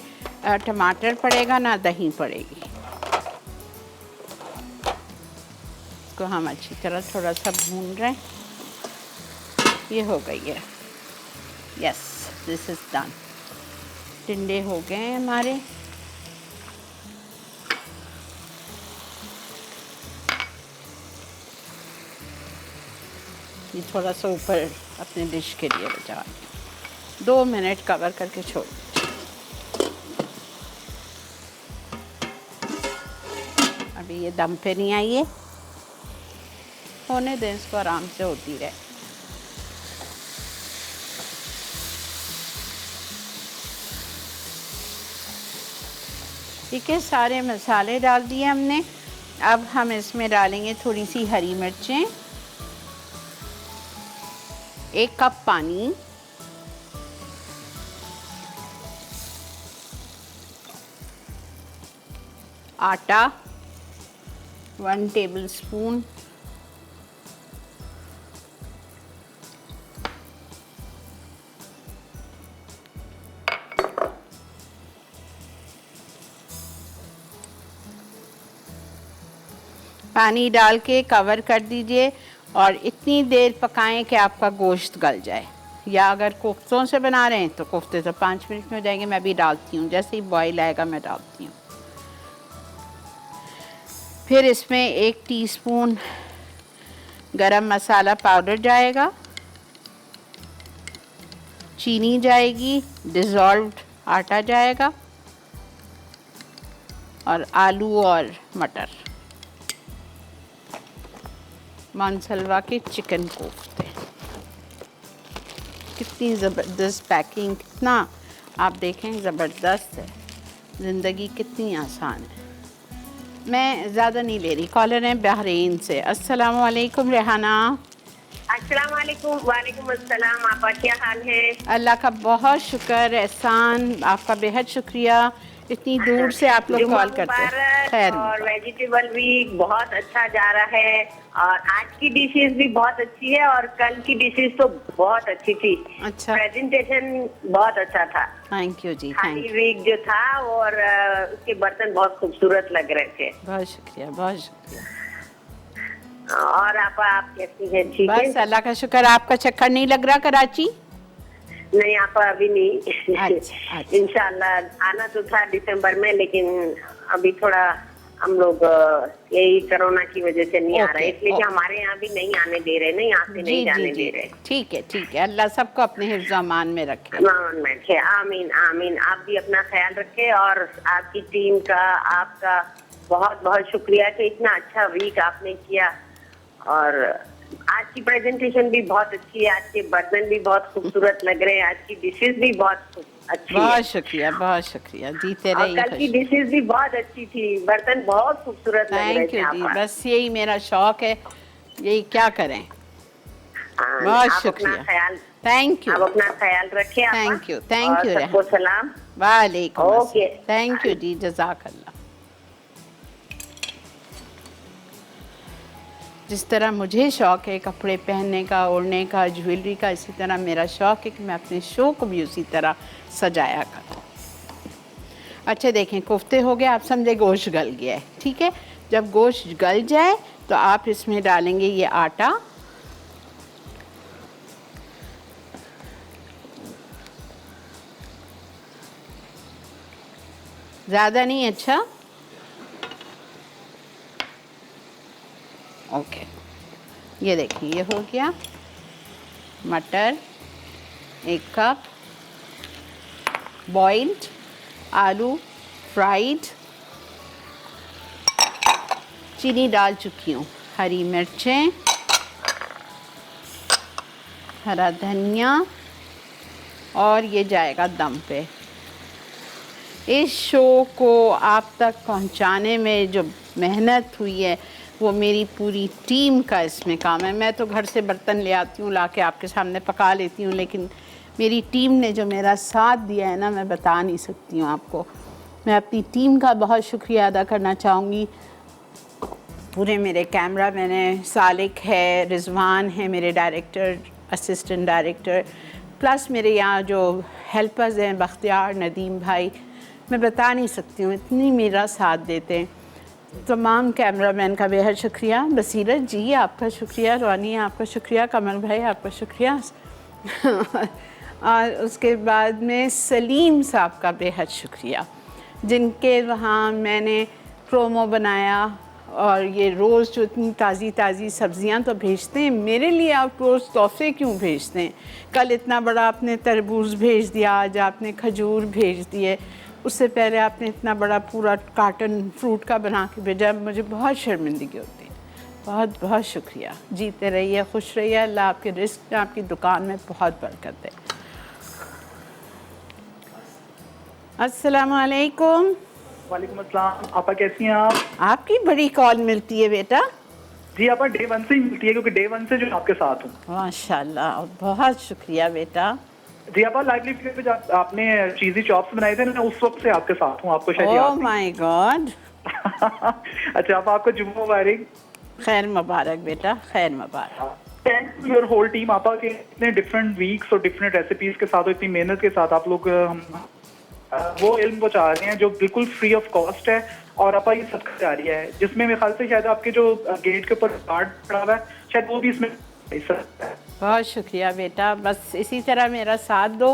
टमाटर पड़ेगा ना दही पड़ेगी। इसको हम अच्छी तरह थोड़ा सा भून रहे हैं। ये हो गई है, यस दिस इज डन। टिंडे हो गए हैं हमारे। ये थोड़ा सा ऊपर अपने डिश के लिए बचा, 2 मिनट कवर करके छोड़ दीजिए। अभी ये दम पे नहीं आई है, होने दें इसको, आराम से होती रहे। ठीक है, सारे मसाले डाल दिए हमने। अब हम इसमें डालेंगे थोड़ी सी हरी मिर्चें, 1 कप पानी, आटा 1 टेबलस्पून, पानी डाल के कवर कर दीजिए और इतनी देर पकाएं कि आपका गोश्त गल जाए। या अगर कोफ्तों से बना रहे हैं तो कोफ्ते तो 5 मिनट में हो जाएंगे। मैं भी डालती हूँ, जैसे ही बॉईल आएगा मैं डालती हूँ। फिर इसमें 1 टीस्पून गरम मसाला पाउडर जाएगा, चीनी जाएगी, डिज़ोल्व्ड आटा जाएगा और आलू और मटर। मानसलवा के चिकन कोफ्ते, कितनी ज़बरदस्त पैकिंग, कितना आप देखें ज़बरदस्त है। ज़िंदगी कितनी आसान है। मैं ज़्यादा नहीं ले रही। कॉलर हैं बहरीन से। अस्सलाम वालेकुम रेहाना। अस्सलाम वालेकुम। वालेकुम अस्सलाम। आपका क्या हाल है? अल्लाह का बहुत शुक्र, एहसान, आपका बेहद शुक्रिया, इतनी दूर से आप लोग जुम्मा कॉल करते हैं। मुबारक। खैर और वेजिटेबल वीक बहुत अच्छा जा रहा है और आज की डिशेस भी बहुत अच्छी है और कल की डिशेस तो बहुत अच्छी थी। अच्छा, प्रेजेंटेशन बहुत अच्छा था। थैंक यू जी, खाली थैंक यू, वीक जो था और उसके बर्तन बहुत खूबसूरत लग रहे थे। बहुत शुक्रिया, बहुत शुक्रिया। और आप कैसी हैं? ठीक है? बस अल्लाह का शुक्र। आपका चक्कर नहीं लग रहा कराची? नहीं, आप अभी नहीं। अच्छा। इंशाल्लाह आना तो था दिसंबर में, लेकिन अभी थोड़ा हम लोग यही कोरोना की वजह से नहीं आ रहे, इसलिए कि हमारे यहाँ भी नहीं आने दे रहे, नहीं यहाँ से नहीं जाने दे रहे। ठीक है, ठीक है। अल्लाह सबको अपने हिफ्ज़ अमान में रखे। अमान में रखे। आमीन आमीन। आप भी अपना ख्याल रखें और आपकी टीम का, आपका बहुत बहुत शुक्रिया कि इतना अच्छा वीक आपने किया। और आज की प्रेजेंटेशन भी बहुत अच्छी है, आज के बर्तन भी बहुत खूबसूरत लग रहे हैं, आज की डिशेस भी बहुत अच्छी है। बहुत शुक्रिया, बहुत शुक्रिया। जीते और रहिए। कल की डिशेस भी बहुत अच्छी थी, बर्तन बहुत खूबसूरत लग रहे थैंक थे यू जी। आप। बस यही मेरा शौक है, यही क्या करें। हाँ, बहुत आप शुक्रिया। अपना ख्याल, थैंक यू, आप अपना ख्याल रखें। थैंक यू, और थैंक यू। सबको सलाम। वालेकुम ओके। अस्सलाम। थैंक यू जी, जज़ाकल्लाह। जिस तरह मुझे शौक़ है कपड़े पहनने का, ओढ़ने का, ज्वेलरी का, इसी तरह मेरा शौक़ है कि मैं अपने शो को भी उसी तरह सजाया करूँ। अच्छा देखें, कोफ्ते हो गए, आप समझे गोश्त गल गया है, ठीक है। जब गोश्त गल जाए तो आप इसमें डालेंगे ये आटा, ज़्यादा नहीं। अच्छा, ओके, ये देखिए ये हो गया। मटर 1 कप, बॉइल्ड आलू फ्राइड, चीनी डाल चुकी हूँ, हरी मिर्चें, हरा धनिया, और ये जाएगा दम पे। इस शो को आप तक पहुंचाने में जो मेहनत हुई है वो मेरी पूरी टीम का इसमें काम है। मैं तो घर से बर्तन ले आती हूँ, ला के आपके सामने पका लेती हूँ, लेकिन मेरी टीम ने जो मेरा साथ दिया है ना, मैं बता नहीं सकती हूँ आपको। मैं अपनी टीम का बहुत शुक्रिया अदा करना चाहूँगी। पूरे मेरे कैमरा मैंने सालिक है, रिजवान है मेरे डायरेक्टर, असिस्टेंट डायरेक्टर, प्लस मेरे यहाँ जो हेल्पर्स हैं बख्तियार, नदीम भाई, मैं बता नहीं सकती हूँ, इतनी मेरा साथ देते हैं। तमाम कैमरामैन का बेहद शुक्रिया। बसीरत जी आपका शुक्रिया, रोनी आपका शुक्रिया, कमल भाई आपका शुक्रिया और उसके बाद में सलीम साहब का बेहद शुक्रिया, जिनके वहाँ मैंने प्रोमो बनाया। और ये रोज़ जो इतनी ताज़ी ताज़ी सब्ज़ियाँ तो भेजते हैं, मेरे लिए आप रोज़ तोहफ़े क्यों भेजते हैं? कल इतना बड़ा आपने तरबूज भेज दिया, आज आपने खजूर भेज दिए, उससे पहले आपने इतना बड़ा पूरा कार्टन फ्रूट का बना के भेजा। मुझे बहुत शर्मिंदगी होती है। बहुत बहुत शुक्रिया। जीते रहिए, खुश रहिए। अल्लाह आपके रिस्क में, आपकी दुकान में बहुत बरकत है। अस्सलाम वालेकुम। वालेकुम अस्सलाम। आपा कैसी हैं आप? आपकी बड़ी कॉल मिलती है बेटा। जी आपा डे 1 से ही मिलती है, क्योंकि डे 1 से जो आपके साथ हूँ। माशाल्लाह, बहुत शुक्रिया बेटा। जी आपा लाइवली पे जब आपने चीज़ी चॉप्स बनाए थे ना, उस वक्त से आपके साथ हूँ, आपको शायद याद ओह माय गॉड। अच्छा आपा, आपको जुम्मा मुबारक। खैर मुबारक बेटा, खैर मुबारक। Thank you your whole team आपा, के इतने डिफरेंट वीक्स और डिफरेंट रेसिपीज के साथ और इतनी मेहनत के साथ आप लोग हम वो इल्म पहुंचा रहे हैं जो बिल्कुल फ्री ऑफ कॉस्ट है। और आपा ये सबका जारी है, जिसमें मेरे ख्याल से शायद आपके जो गेट के ऊपर कार्ड पड़ा हुआ है, शायद वो भी इसमें बहुत शुक्रिया बेटा। बस इसी तरह मेरा साथ दो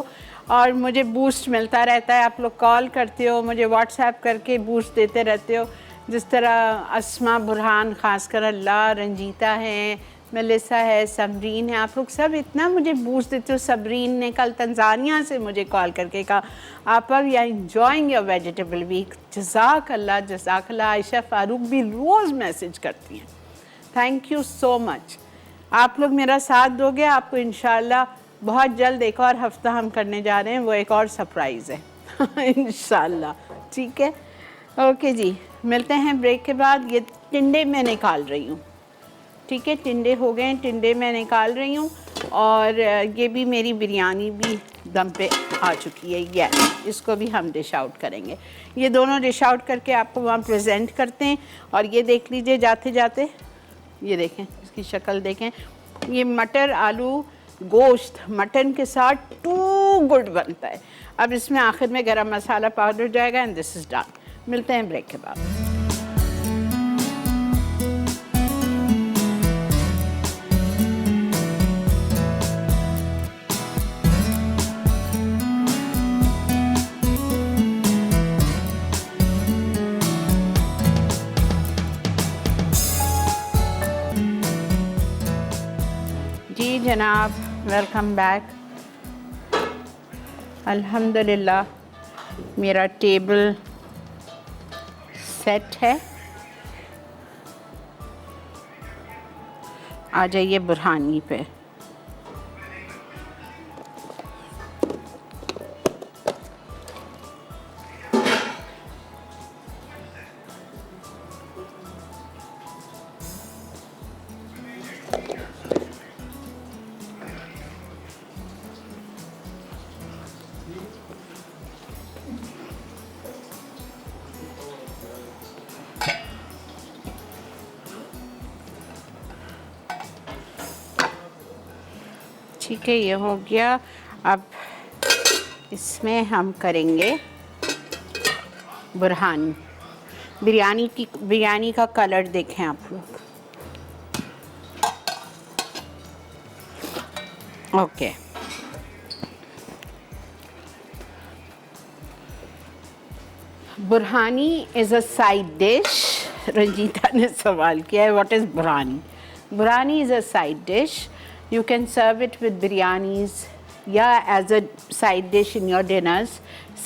और मुझे बूस्ट मिलता रहता है। आप लोग कॉल करते हो, मुझे व्हाट्सएप करके बूस्ट देते रहते हो। जिस तरह अस्मा बुरहान, ख़ासकर अल्लाह, रंजीता हैं, मेलिसा है, सबरीन है, आप लोग सब इतना मुझे बूस्ट देते हो। सबरीन ने कल तंजानिया से मुझे कॉल करके कहा आप we are enjoying your vegetable week. जज़ाकल्लाह। आयशा फ़ारूक भी रोज़ मैसेज करती हैं। Thank you so much. आप लोग मेरा साथ दोगे, आपको इंशाल्लाह बहुत जल्द एक और हफ्ता हम करने जा रहे हैं, वो एक और सरप्राइज़ है इंशाल्लाह। ठीक है, ओके जी, मिलते हैं ब्रेक के बाद। ये टिंडे मैं निकाल रही हूँ, ठीक है, टिंडे हो गए, टिंडे मैं निकाल रही हूँ। और ये भी मेरी बिरयानी भी दम पे आ चुकी है, ये इसको भी हम डिश आउट करेंगे। ये दोनों डिश आउट करके आपको वहाँ प्रेजेंट करते हैं। और ये देख लीजिए जाते जाते, ये देखें इसकी शक्ल देखें। ये मटर आलू गोश्त मटन के साथ टू गुड बनता है। अब इसमें आखिर में गरम मसाला पाउडर जाएगा एंड दिस इज़ डन। मिलते हैं ब्रेक के बाद। जी जनाब, वेलकम बैक। अल्हम्दुलिल्लाह मेरा टेबल सेट है। आ जाइए बुरहानी पे। ठीक है, ये हो गया। अब इसमें हम करेंगे बुरहानी। बिरयानी का कलर देखें आप लोग। Okay, burhani is a side dish. Ranjita ने सवाल किया है what is burhani. Burhani is a side dish. You can serve it with biryanis या as a side dish in your dinners,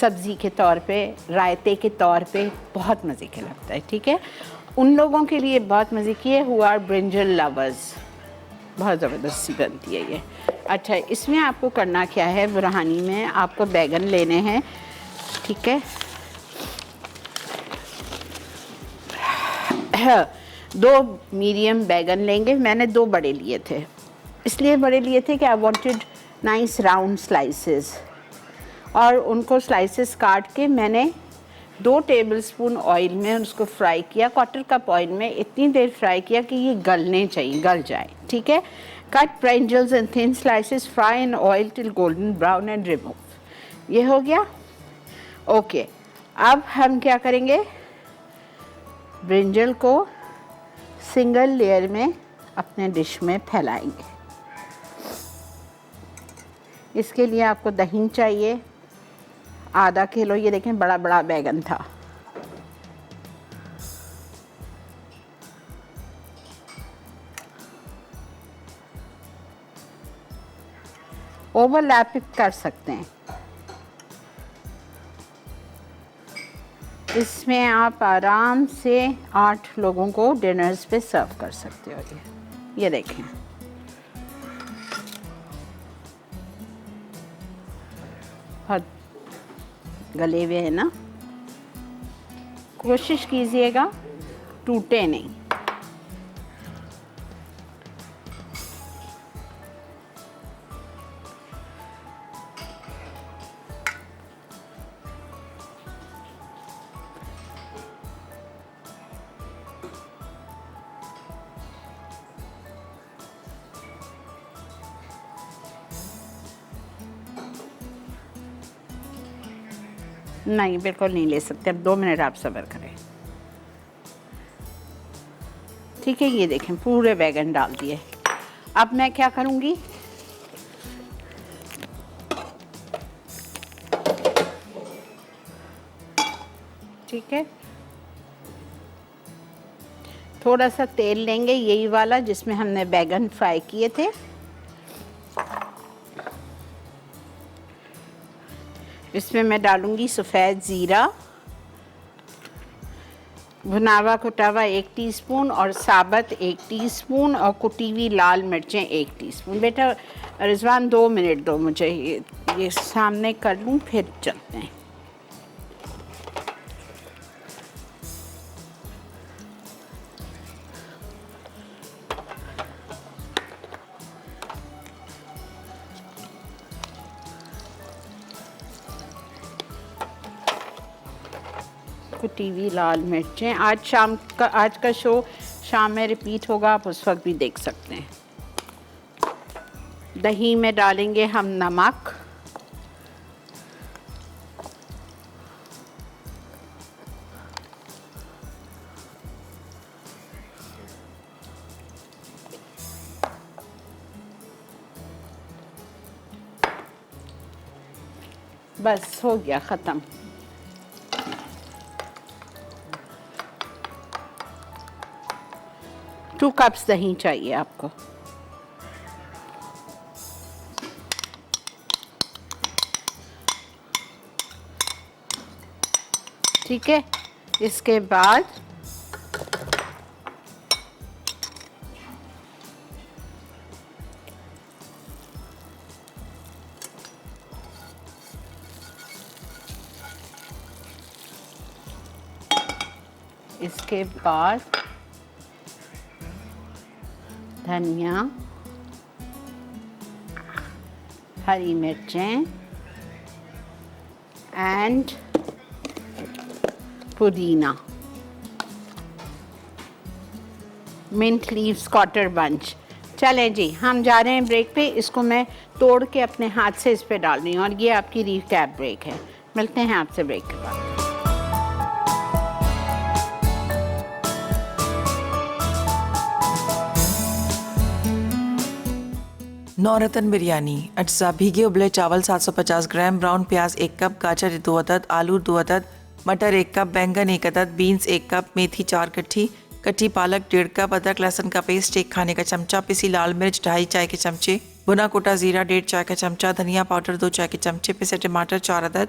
सब्ज़ी के तौर पे, रायते के तौर पे बहुत मज़े के लगता है। ठीक है, उन लोगों के लिए बहुत मज़े की है who are brinjal lovers, बहुत ज़बरदस्ती बनती है ये। अच्छा, इसमें आपको करना क्या है, बुरहानी में आपको बैगन लेने हैं। ठीक है, 2 मीडियम बैगन लेंगे। मैंने 2 बड़े लिए थे, इसलिए बड़े लिए थे कि I wanted nice round slices. और उनको स्लाइसेस काट के मैंने 2 टेबलस्पून ऑयल में उसको फ्राई किया, 1/4 कप ऑयल में इतनी देर फ्राई किया कि ये गलने चाहिए, गल जाए। ठीक है, cut brinjals in thin slices, fry in oil till golden brown and remove. ये हो गया। ओके, अब हम क्या करेंगे, ब्रिंजल को सिंगल लेयर में अपने डिश में फैलाएंगे। इसके लिए आपको दही चाहिए, आधा किलो। ये देखें बड़ा बड़ा बैगन था। ओवरलैप कर सकते हैं। इसमें आप आराम से 8 लोगों को डिनर्स पे सर्व कर सकते हो। ये देखें, बहुत गले हुए हैं ना। कोशिश कीजिएगा टूटे नहीं। नहीं, बिल्कुल नहीं ले सकते। अब 2 मिनट आप सब्र करें। ठीक है, ये देखें पूरे बैगन डाल दिए। अब मैं क्या करूँगी, ठीक है, थोड़ा सा तेल लेंगे, यही वाला जिसमें हमने बैगन फ्राई किए थे। इसमें मैं डालूंगी सफ़ेद ज़ीरा, भुनावा कुटावा 1 टीस्पून और साबत 1 टीस्पून और कुटी हुई लाल मिर्चें 1 टीस्पून। बेटा रिजवान 2 मिनट दो मुझे, ये सामने कर लूँ फिर चलते हैं। कुटी हुई लाल मिर्चें। आज का शो शाम में रिपीट होगा, आप उस वक्त भी देख सकते हैं। दही में डालेंगे हम नमक, बस हो गया ख़त्म। टू कप्स दही चाहिए आपको। ठीक है, इसके बाद धनिया, हरी मिर्चें एंड पुदीना, मिंट लीव्स, क्वार्टर बंच। चलें जी, हम जा रहे हैं ब्रेक पे। इसको मैं तोड़ के अपने हाथ से इस पे डाल रही हूँ और ये आपकी रिकैप ब्रेक है। मिलते हैं आपसे ब्रेक के बाद। नौरतन बिरयानी। अज्जा: भीगे उबले चावल 750 ग्राम, ब्राउन प्याज 1 कप, गाजर 2 अदद, आलू 2 अदद, मटर 1 कप, बैंगन 1 अदद, बीन्स 1 कप, मेथी 4 कट्ठी, कच्ची पालक 1.5 कप, अदरक लहसुन का पेस्ट 1 खाने का चमचा, पिसी लाल मिर्च 2.5 चाय के चमचे, भुना कोटा जीरा 1.5 चाय का चमचा, धनिया पाउडर 2 चाय के चमचे, पिसे टमाटर 4 अदद,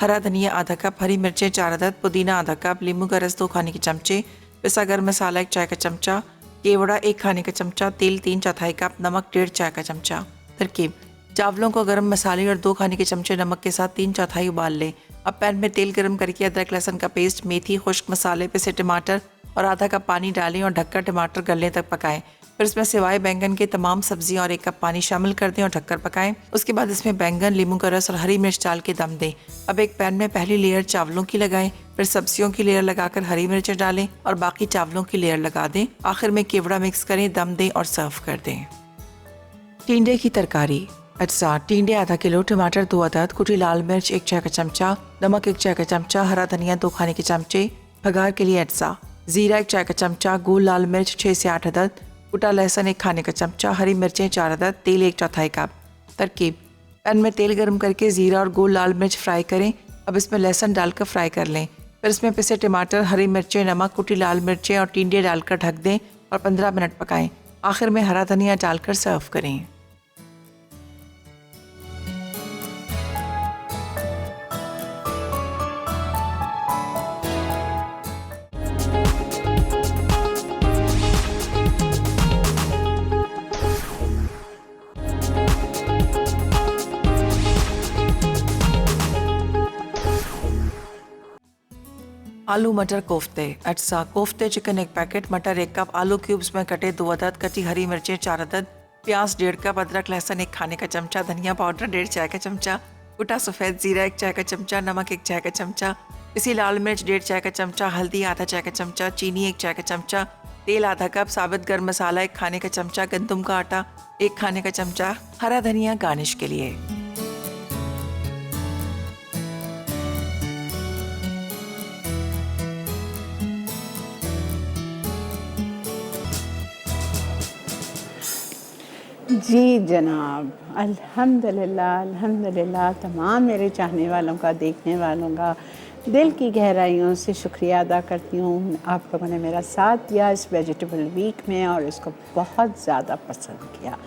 हरा धनिया आधा कप, हरी मिर्चें 4 अदद, पुदीना आधा कप, नींबू का रस 2 खाने के चमचे, पिसा गर्म मसाला 1 चाय का चमचा, केवड़ा 1 खाने का चमचा, तेल 3/4 कप, नमक 1.5 चाय का चमचा। तरकीब: चावलों को गर्म मसाले और 2 खाने के चमचे नमक के साथ 3/4 उबाल लें। अब पैन में तेल गर्म करके अदरक लहसुन का पेस्ट, मेथी, खुश्क मसाले, पिसे टमाटर और आधा कप पानी डालें और ढककर टमाटर गलने तक पकाएं। फिर इसमें सिवाय बैंगन के तमाम सब्जियां और 1 कप पानी शामिल कर दें और ढककर पकाएं। उसके बाद इसमें बैंगन, नींबू का रस और हरी मिर्च डाल के दम दें। अब एक पैन में पहली लेयर चावलों की लगाएं, फिर सब्जियों की लेयर लगाकर हरी मिर्च डालें और बाकी चावलों की लेयर लगा दें। आखिर में केवड़ा मिक्स करें, दम दें और सर्व कर दें। टिंडे की तरकारी। अज्जा: टिंडे आधा किलो, टमाटर 2 अदद, कुटी लाल मिर्च 1 चाय का चमचा, नमक 1 चाय का चमचा, हरा धनिया 2 खाने के चमचे, भगार के लिए अज्जा: जीरा 1 चाय का चमचा, गोल लाल मिर्च 6 से 8 अदद, कुटा लहसुन 1 खाने का चमचा, हरी मिर्चें 4 अदद, तेल 1/4 कप। तरकीब: पैन में तेल गर्म करके जीरा और गोल लाल मिर्च फ्राई करें। अब इसमें लहसुन डालकर फ्राई कर लें। फिर इसमें पिसे टमाटर, हरी मिर्चें, नमक, कुटी लाल मिर्चें और टिंडे डालकर ढक दें और 15 मिनट पकाएं। आखिर में हरा धनिया डालकर सर्व करें। आलू मटर कोफ्ते। अज्जा: कोफ्ते चिकन 1 पैकेट, मटर 1 कप, आलू क्यूब्स में कटे 2 अदद, कटी हरी मिर्चें 4 अदद, प्याज 1.5 कप, अदरक लहसुन 1 खाने का चमचा, धनिया पाउडर 1.5 चाय का चमचा, कुटा सफ़ेद जीरा 1 चाय का चमचा, नमक 1 चाय का चमचा, पिसी लाल मिर्च 1.5 चाय का चमचा, हल्दी आधा चाय का चमचा, चीनी 1 चाय का चमचा, तेल आधा कप, साबित गर्म मसाला 1 खाने का चमचा, गंदम का आटा 1 खाने का चमचा, हरा धनिया गार्निश के लिए। जी जनाब, अल्हम्दुलिल्लाह अल्हम्दुलिल्लाह। तमाम मेरे चाहने वालों का, देखने वालों का दिल की गहराइयों से शुक्रिया अदा करती हूँ, आप लोगों ने मेरा साथ दिया इस वेजिटेबल वीक में और इसको बहुत ज़्यादा पसंद किया।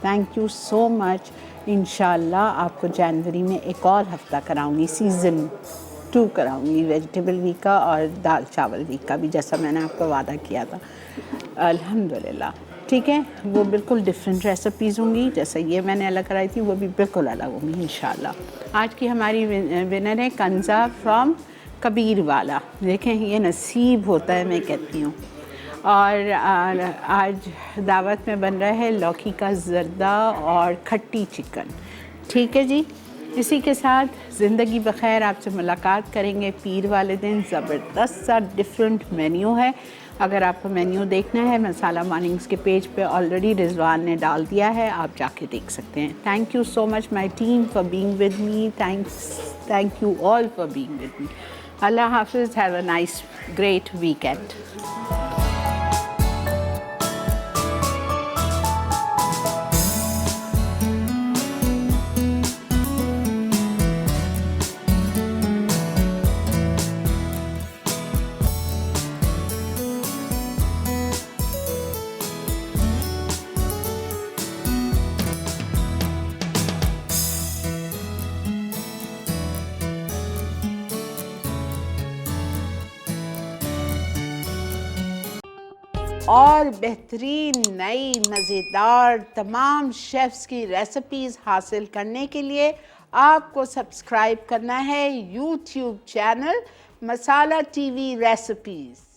Thank you so much. इंशाल्लाह आपको जनवरी में एक और हफ़्ता कराऊंगी, सीज़न 2 कराऊंगी वेजिटेबल वीक का और दाल चावल वीक का भी, जैसा मैंने आपको वादा किया था। अल्हम्दुलिल्लाह, ठीक है। वो बिल्कुल डिफरेंट रेसिपीज़ होंगी, जैसे ये मैंने अलग कराई थी वो भी बिल्कुल अलग होंगी इंशाल्लाह। आज की हमारी विनर है कंज़ा फ्रॉम कबीर वाला। देखें ये नसीब होता है, मैं कहती हूँ। और आज दावत में बन रहा है लौकी का ज़र्दा और खट्टी चिकन। ठीक है जी, इसी के साथ ज़िंदगी बखैर, आपसे मुलाकात करेंगे पीर वाले दिन। ज़बरदस्त सा डिफरेंट मेन्यू है। अगर आपको मेन्यू देखना है, मसाला मॉर्निंग्स के पेज पे ऑलरेडी रिजवान ने डाल दिया है, आप जाके देख सकते हैं। Thank you so much my team for being with me. Thank you all for being with me. अल्लाह हाफिज़। Have a nice great weekend. और बेहतरीन नई मज़ेदार तमाम शेफ़्स की रेसिपीज़ हासिल करने के लिए आपको सब्सक्राइब करना है यूट्यूब चैनल मसाला टीवी रेसिपीज़।